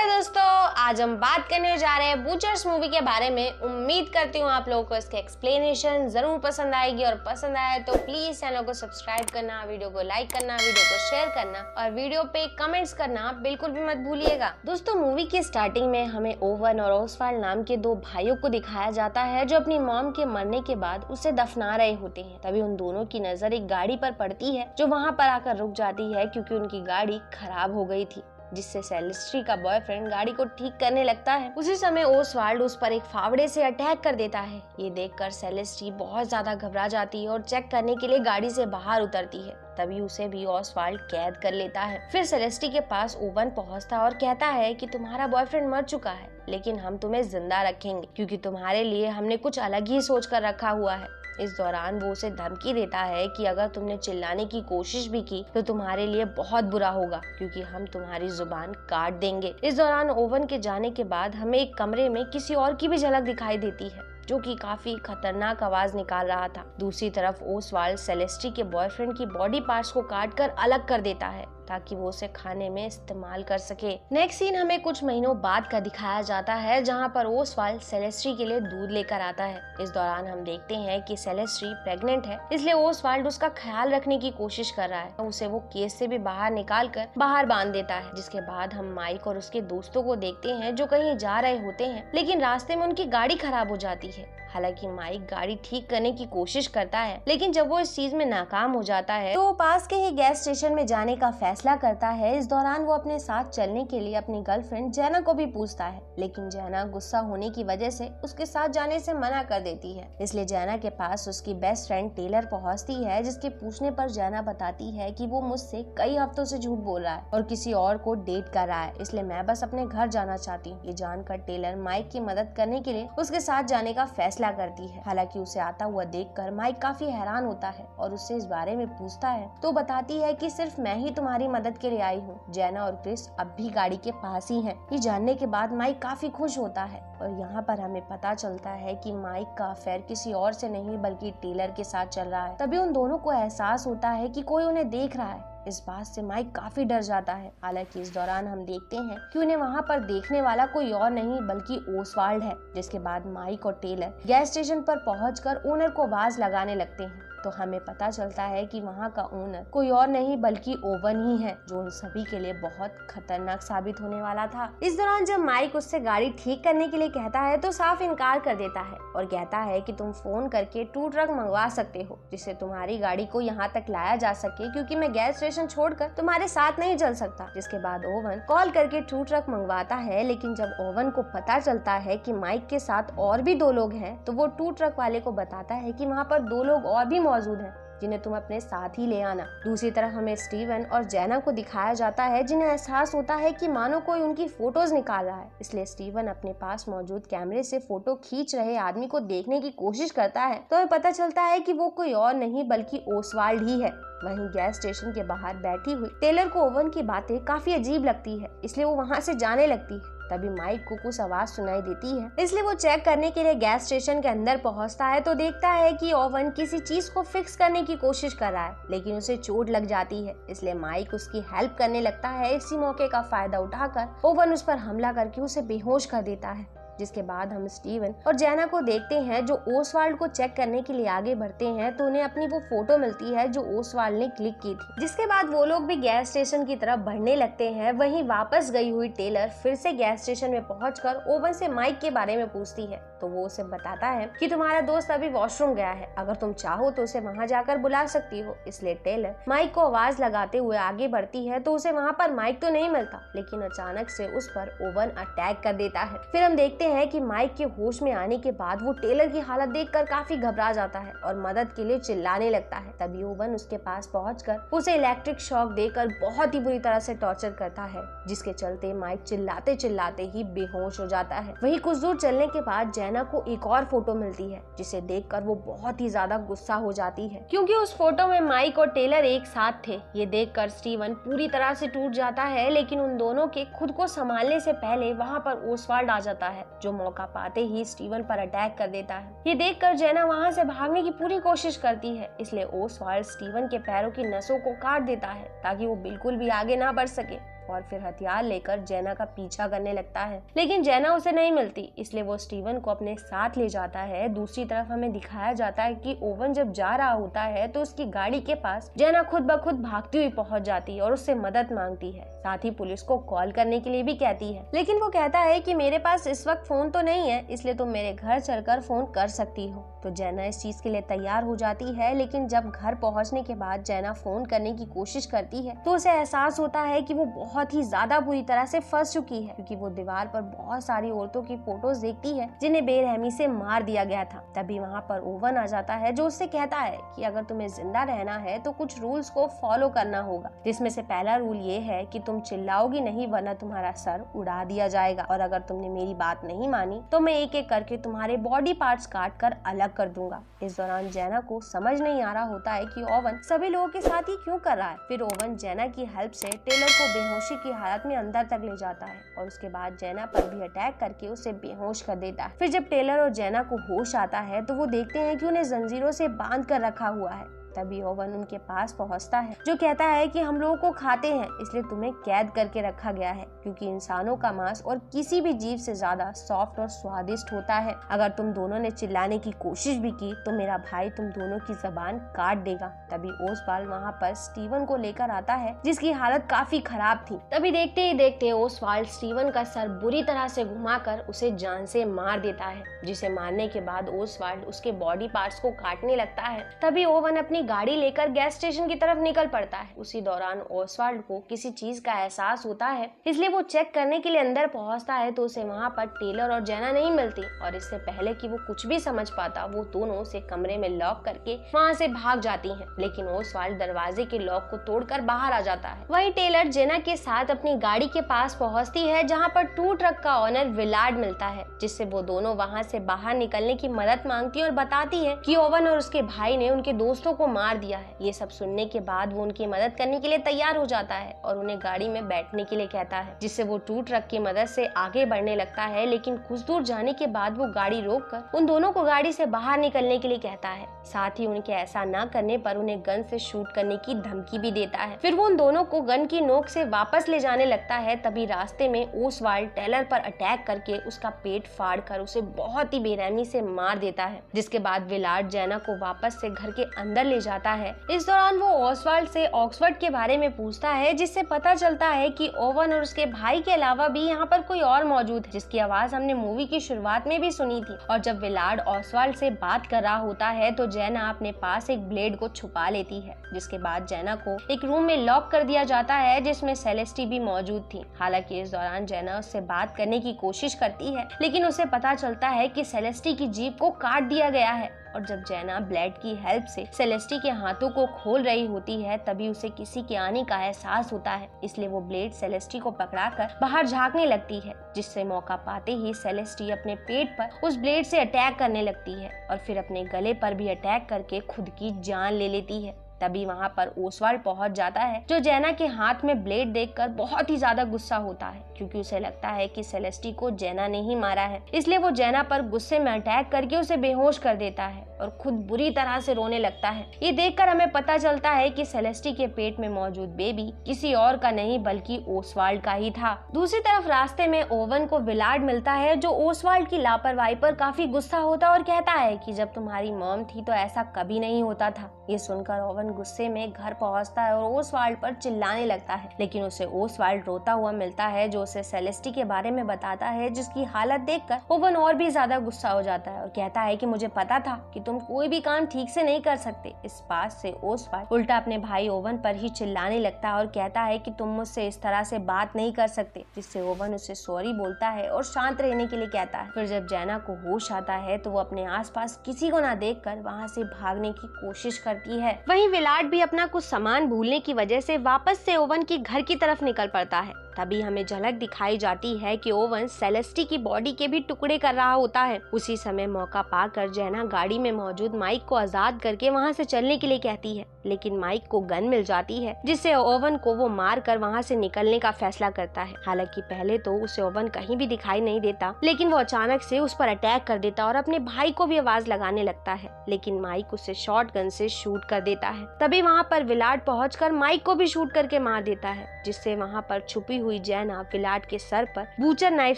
Hello दोस्तों, आज हम बात करने जा रहे हैं बूचर्स मूवी के बारे में। उम्मीद करती हूँ आप लोगों को इसके एक्सप्लेनेशन जरूर पसंद आएगी और पसंद आए तो प्लीज चैनल को सब्सक्राइब करना, वीडियो को लाइक करना, वीडियो को शेयर करना और वीडियो पे कमेंट्स करना बिल्कुल भी मत भूलिएगा। दोस्तों, मूवी की स्टार्टिंग में हमें ओवन और ओसवाल्ड नाम के दो भाइयों को दिखाया जाता है जो अपनी मॉम के मरने के बाद उसे दफना रहे होते हैं। तभी उन दोनों की नजर एक गाड़ी पर पड़ती है जो वहाँ पर आकर रुक जाती है क्योंकि उनकी गाड़ी खराब हो गई थी, जिससे सेलेस्टी का बॉयफ्रेंड गाड़ी को ठीक करने लगता है। उसी समय ओसवाल्ड उस पर एक फावड़े से अटैक कर देता है। ये देखकर सेलेस्टी बहुत ज्यादा घबरा जाती है और चेक करने के लिए गाड़ी से बाहर उतरती है। तभी उसे भी ओसवाल्ड कैद कर लेता है। फिर सेलेस्टी के पास ओवन पहुंचता और कहता है कि तुम्हारा बॉयफ्रेंड मर चुका है, लेकिन हम तुम्हें जिंदा रखेंगे क्योंकि तुम्हारे लिए हमने कुछ अलग ही सोच कर रखा हुआ है। इस दौरान वो उसे धमकी देता है कि अगर तुमने चिल्लाने की कोशिश भी की तो तुम्हारे लिए बहुत बुरा होगा क्योंकि हम तुम्हारी जुबान काट देंगे। इस दौरान ओवन के जाने के बाद हमें एक कमरे में किसी और की भी झलक दिखाई देती है जो कि काफी खतरनाक आवाज निकाल रहा था। दूसरी तरफ ओसवाल्ड सेलेस्टी के बॉयफ्रेंड की बॉडी पार्ट्स को काटकर अलग कर देता है ताकि वो उसे खाने में इस्तेमाल कर सके। नेक्स्ट सीन हमें कुछ महीनों बाद का दिखाया जाता है जहां पर ओसवाल्ड सेलेस्टी के लिए दूध लेकर आता है। इस दौरान हम देखते हैं कि सेलेस्टी प्रेग्नेंट है, इसलिए ओसवाल्ड उसका ख्याल रखने की कोशिश कर रहा है। उसे वो केस से भी बाहर निकाल कर बाहर बांध देता है। जिसके बाद हम माइक और उसके दोस्तों को देखते हैं जो कहीं जा रहे होते हैं, लेकिन रास्ते में उनकी गाड़ी खराब हो जाती है। हालांकि माइक गाड़ी ठीक करने की कोशिश करता है, लेकिन जब वो इस चीज में नाकाम हो जाता है तो वो पास के ही गैस स्टेशन में जाने का फैसला करता है। इस दौरान वो अपने साथ चलने के लिए अपनी गर्लफ्रेंड जैना को भी पूछता है, लेकिन जैना गुस्सा होने की वजह से उसके साथ जाने से मना कर देती है। इसलिए जैना के पास उसकी बेस्ट फ्रेंड टेलर पहुंचती है, जिसके पूछने पर जैना बताती है कि वो मुझसे कई हफ्तों से झूठ बोल रहा है और किसी और को डेट कर रहा है, इसलिए मैं बस अपने घर जाना चाहती हूँ। ये जानकर टेलर माइक की मदद करने के लिए उसके साथ जाने का फैसला करती है। हालांकि उसे आता हुआ देखकर माइक काफी हैरान होता है और उससे इस बारे में पूछता है तो बताती है कि सिर्फ मैं ही तुम्हारी मदद के लिए आई हूँ। जैना और क्रिस अब भी गाड़ी के पास ही हैं। ये जानने के बाद माइक काफी खुश होता है और यहाँ पर हमें पता चलता है कि माइक का अफेयर किसी और से नहीं बल्कि टेलर के साथ चल रहा है। तभी उन दोनों को एहसास होता है कि कोई उन्हें देख रहा है। इस बात से माइक काफी डर जाता है। हालांकि इस दौरान हम देखते हैं कि उन्हें वहाँ पर देखने वाला कोई और नहीं बल्कि ओसवाल्ड है। जिसके बाद माइक और टेलर गैस स्टेशन पर पहुंचकर ओनर को आवाज लगाने लगते हैं तो हमें पता चलता है कि वहाँ का ओनर कोई और नहीं बल्कि ओवन ही है, जो उन सभी के लिए बहुत खतरनाक साबित होने वाला था। इस दौरान जब माइक उससे गाड़ी ठीक करने के लिए कहता है तो साफ इनकार कर देता है और कहता है कि तुम फोन करके टू ट्रक मंगवा सकते हो जिससे तुम्हारी गाड़ी को यहाँ तक लाया जा सके, क्योंकि मैं गैस स्टेशन छोड़कर तुम्हारे साथ नहीं चल सकता। जिसके बाद ओवन कॉल करके टू ट्रक मंगवाता है, लेकिन जब ओवन को पता चलता है कि माइक के साथ और भी दो लोग हैं तो वो टू ट्रक वाले को बताता है कि वहाँ पर दो लोग और भी मौजूद हैं जिन्हें तुम अपने साथ ही ले आना। दूसरी तरफ हमें स्टीवन और जैना को दिखाया जाता है जिन्हें एहसास होता है कि मानो कोई उनकी फोटोज निकाल रहा है। इसलिए स्टीवन अपने पास मौजूद कैमरे से फोटो खींच रहे आदमी को देखने की कोशिश करता है तो हमें पता चलता है कि वो कोई और नहीं बल्कि ओसवाल्ड ही है। वहीं गैस स्टेशन के बाहर बैठी हुई टेलर को ओवन की बातें काफी अजीब लगती है, इसलिए वो वहाँ से जाने लगती है। तभी माइक को कुछ आवाज सुनाई देती है, इसलिए वो चेक करने के लिए गैस स्टेशन के अंदर पहुंचता है तो देखता है कि ओवन किसी चीज को फिक्स करने की कोशिश कर रहा है, लेकिन उसे चोट लग जाती है। इसलिए माइक उसकी हेल्प करने लगता है। इसी मौके का फायदा उठाकर ओवन उस पर हमला करके उसे बेहोश कर देता है। जिसके बाद हम स्टीवन और जैना को देखते हैं जो ओसवाल्ड को चेक करने के लिए आगे बढ़ते हैं तो उन्हें अपनी वो फोटो मिलती है जो ओसवाल्ड ने क्लिक की थी। जिसके बाद वो लोग भी गैस स्टेशन की तरफ बढ़ने लगते हैं। वहीं वापस गई हुई टेलर फिर से गैस स्टेशन में पहुंचकर ओवन से माइक के बारे में पूछती है तो वो उसे बताता है कि तुम्हारा दोस्त अभी वॉशरूम गया है, अगर तुम चाहो तो उसे वहाँ जाकर बुला सकती हो। इसलिए टेलर माइक को आवाज लगाते हुए आगे बढ़ती है तो उसे वहाँ पर माइक तो नहीं मिलता, लेकिन अचानक से उस पर ओवन अटैक कर देता है। फिर हम देखते हैं कि माइक के होश में आने के बाद वो टेलर की हालत देखकर काफी घबरा जाता है और मदद के लिए चिल्लाने लगता है। तभी ओवन उसके पास पहुंचकर उसे इलेक्ट्रिक शॉक देकर बहुत ही बुरी तरह से टॉर्चर करता है, जिसके चलते माइक चिल्लाते चिल्लाते ही बेहोश हो जाता है। वहीं कुछ दूर चलने के बाद जैना को एक और फोटो मिलती है जिसे देखकर वो बहुत ही ज्यादा गुस्सा हो जाती है, क्योंकि उस फोटो में माइक और टेलर एक साथ थे। ये देखकर स्टीवन पूरी तरह से टूट जाता है, लेकिन उन दोनों के खुद को संभालने से पहले वहाँ पर ओसवाल्ड आ जाता है जो मौका पाते ही स्टीवन पर अटैक कर देता है। ये देखकर जैना वहाँ से भागने की पूरी कोशिश करती है, इसलिए ओसवाल्ड स्टीवन के पैरों की नसों को काट देता है ताकि वो बिल्कुल भी आगे ना बढ़ सके। और फिर हथियार लेकर जेना का पीछा करने लगता है, लेकिन जेना उसे नहीं मिलती, इसलिए वो स्टीवन को अपने साथ ले जाता है। दूसरी तरफ हमें दिखाया जाता है कि ओवन जब जा रहा होता है तो उसकी गाड़ी के पास जेना खुद ब खुद भागती हुई पहुंच जाती है और उससे मदद मांगती है, साथ ही पुलिस को कॉल करने के लिए भी कहती है, लेकिन वो कहता है कि मेरे पास इस वक्त फोन तो नहीं है, इसलिए तुम मेरे घर चलकर फोन कर सकती हो। तो जेना इस चीज के लिए तैयार हो जाती है, लेकिन जब घर पहुंचने के बाद जेना फोन करने की कोशिश करती है तो उसे एहसास होता है कि वो बहुत ही ज्यादा बुरी तरह से फंस चुकी है, क्योंकि वो दीवार पर बहुत सारी औरतों की फोटोज देखती है जिन्हें बेरहमी से मार दिया गया था। तभी वहाँ पर ओवन आ जाता है जो उससे कहता है कि अगर तुम्हें जिंदा रहना है तो कुछ रूल्स को फॉलो करना होगा, जिसमें से पहला रूल ये है कि तुम चिल्लाओगी नहीं वरना तुम्हारा सर उड़ा दिया जाएगा, और अगर तुमने मेरी बात नहीं मानी तो मैं एक एक करके तुम्हारे बॉडी पार्ट्स काट कर अलग कर दूंगा। इस दौरान जेना को समझ नहीं आ रहा होता है कि ओवन सभी लोगों के साथ ही क्यों कर रहा है। फिर ओवन जेना की हेल्प से टेलर को बेहोशी की हालत में अंदर तक ले जाता है और उसके बाद जेना पर भी अटैक करके उसे बेहोश कर देता है। फिर जब टेलर और जेना को होश आता है तो वो देखते हैं कि उन्हें जंजीरों से बांध कर रखा हुआ है। तभी ओवन उनके पास पहुंचता है जो कहता है कि हम लोगों को खाते हैं, इसलिए तुम्हें कैद करके रखा गया है, क्योंकि इंसानों का मांस और किसी भी जीव से ज्यादा सॉफ्ट और स्वादिष्ट होता है। अगर तुम दोनों ने चिल्लाने की कोशिश भी की तो मेरा भाई तुम दोनों की जबान काट देगा। तभी ओसवाल्ड वहाँ पर स्टीवन को लेकर आता है जिसकी हालत काफी खराब थी। तभी देखते ही देखते ओसवाल्ड स्टीवन का सर बुरी तरह से घुमाकर उसे जान से मार देता है, जिसे मारने के बाद ओसवाल्ड उसके बॉडी पार्ट्स को काटने लगता है। तभी ओवन अपनी गाड़ी लेकर गैस स्टेशन की तरफ निकल पड़ता है। उसी दौरान ओसवाल्ड को किसी चीज का एहसास होता है, इसलिए वो चेक करने के लिए अंदर पहुंचता है तो उसे वहां पर टेलर और जेना नहीं मिलती, और इससे पहले कि वो कुछ भी समझ पाता वो दोनों उसे कमरे में लॉक करके वहां से भाग जाती हैं। लेकिन ओसवाल्ड दरवाजे के लॉक को तोड़कर बाहर आ जाता है। वहीं टेलर जेना के साथ अपनी गाड़ी के पास पहुंचती है जहाँ पर टू ट्रक का ऑनर विलार्ड मिलता है, जिससे वो दोनों वहाँ से बाहर निकलने की मदद मांगती है और बताती है कि ओवन और उसके भाई ने उनके दोस्तों को मार दिया है। ये सब सुनने के बाद वो उनकी मदद करने के लिए तैयार हो जाता है और उन्हें गाड़ी में बैठने के लिए कहता है, जिससे वो टू ट्रक की मदद से आगे बढ़ने लगता है। लेकिन कुछ दूर जाने के बाद वो गाड़ी रोककर उन दोनों को गाड़ी से बाहर निकलने के लिए कहता है, साथ ही उनके ऐसा न करने पर उन्हें गन से शूट करने की धमकी भी देता है। फिर वो उन दोनों को गन की नोक से वापस ले जाने लगता है। तभी रास्ते में ओसवाल्ड टेलर पर अटैक करके उसका पेट फाड़ कर उसे बहुत ही बेरहमी से मार देता है, जिसके बाद विलार्ड जेना को वापस से घर के अंदर ले जाता है। इस दौरान वो ओसवाल्ड से ऑक्सफोर्ड के बारे में पूछता है, जिससे पता चलता है कि ओवन और उसके भाई के अलावा भी यहाँ पर कोई और मौजूद है, जिसकी आवाज हमने मूवी की शुरुआत में भी सुनी थी। और जब विलार्ड ओसवाल्ड से बात कर रहा होता है तो जेना अपने पास एक ब्लेड को छुपा लेती है, जिसके बाद जेना को एक रूम में लॉक कर दिया जाता है जिसमें सेलेस्टी भी मौजूद थी। हालांकि इस दौरान जेना उससे बात करने की कोशिश करती है, लेकिन उसे पता चलता है कि सेलेस्टी की जीभ को काट दिया गया है। और जब जेना ब्लेड की हेल्प से सेलेस्टी के हाथों को खोल रही होती है तभी उसे किसी के आने का एहसास होता है, इसलिए वो ब्लेड सेलेस्टी को पकड़ाकर बाहर झांकने लगती है, जिससे मौका पाते ही सेलेस्टी अपने पेट पर उस ब्लेड से अटैक करने लगती है और फिर अपने गले पर भी अटैक करके खुद की जान ले लेती है। तभी वहाँ पर ओसवाल्ड पहुंच जाता है जो जेना के हाथ में ब्लेड देखकर बहुत ही ज्यादा गुस्सा होता है, क्योंकि उसे लगता है कि सेलेस्टी को जेना ने ही मारा है। इसलिए वो जेना पर गुस्से में अटैक करके उसे बेहोश कर देता है और खुद बुरी तरह से रोने लगता है। ये देखकर हमें पता चलता है कि सेलेस्टी के पेट में मौजूद बेबी किसी और का नहीं बल्कि ओसवाल्ड का ही था। दूसरी तरफ रास्ते में ओवन को विलार्ड मिलता है जो ओसवाल्ड की लापरवाही पर काफी गुस्सा होता और कहता है कि जब तुम्हारी मॉम थी तो ऐसा कभी नहीं होता था। ये सुनकर ओवन गुस्से में घर पहुंचता है और ओसवाल्ड पर चिल्लाने लगता है, लेकिन उसे ओसवाल्ड रोता हुआ मिलता है जो उसे सेलेस्टी के बारे में बताता है, जिसकी हालत देखकर ओवन और भी ज्यादा गुस्सा हो जाता है और कहता है कि मुझे पता था कि तुम कोई भी काम ठीक से नहीं कर सकते। इस बात से ओसवाल्ड उल्टा अपने भाई ओवन पर ही चिल्लाने लगता है और कहता है कि तुम मुझसे इस तरह से बात नहीं कर सकते, जिससे ओवन उसे सॉरी बोलता है और शांत रहने के लिए कहता है। फिर जब जेना को होश आता है तो वो अपने आसपास किसी को ना देखकर वहाँ से भागने की कोशिश करती है। वहीं विलार्ड भी अपना कुछ सामान भूलने की वजह से वापस से ओवन के घर की तरफ निकल पड़ता है। तभी हमें झलक दिखाई जाती है कि ओवन सेलेस्टी की बॉडी के भी टुकड़े कर रहा होता है। उसी समय मौका पाकर जेना गाड़ी में मौजूद माइक को आजाद करके वहाँ से चलने के लिए कहती है, लेकिन माइक को गन मिल जाती है जिससे ओवन को वो मार कर वहाँ से निकलने का फैसला करता है। हालांकि पहले तो उसे ओवन कहीं भी दिखाई नहीं देता, लेकिन वो अचानक से उस पर अटैक कर देता और अपने भाई को भी आवाज लगाने लगता है, लेकिन माइक उसे शॉटगन से शूट कर देता है। तभी वहाँ पर विलाट पहुंचकर माइक को भी शूट करके मार देता है, जिससे वहाँ पर छुपी हुई जेना विलाट के सर पर बूचर नाइफ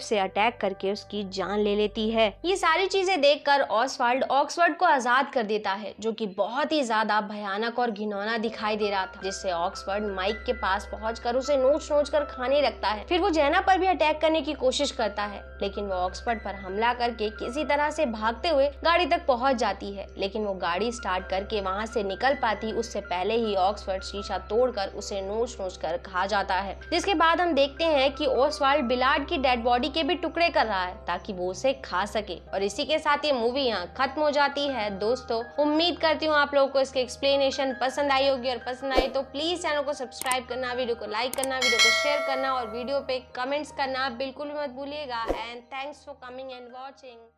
से अटैक करके उसकी जान ले लेती है। ये सारी चीजें देखकर ऑसवाल्ड ऑक्सफोर्ड को आजाद कर देता है, जो कि बहुत ही ज्यादा भयानक और घिनौना दिखाई दे रहा था, जिससे ऑक्सफोर्ड माइक के पास पहुंचकर उसे नोच नोच कर खाने लगता है। फिर वो जेना पर भी अटैक करने की कोशिश करता है, लेकिन वो ऑक्सफोर्ड पर हमला करके किसी तरह से भागते हुए गाड़ी तक पहुंच जाती है, लेकिन वो गाड़ी स्टार्ट करके वहां से निकल पाती उससे पहले ही ऑक्सफोर्ड शीशा तोड़कर उसे नोच नोच कर खा जाता है। जिसके बाद हम देखते हैं कि ओसवाल्ड विलाट की डेड बॉडी के भी टुकड़े कर रहा है ताकि वो उसे खा सके। और इसी के साथ ये मूवी यहाँ खत्म हो जाती है। दोस्तों, उम्मीद करती हूँ आप लोगों को इसकी एक्सप्लेनेशन पसंद आई होगी, और पसंद आई तो प्लीज चैनल को सब्सक्राइब करना, वीडियो को लाइक करना, वीडियो को शेयर करना और वीडियो पे कमेंट्स करना बिल्कुल भी मत भूलिएगा। And thanks for coming and watching.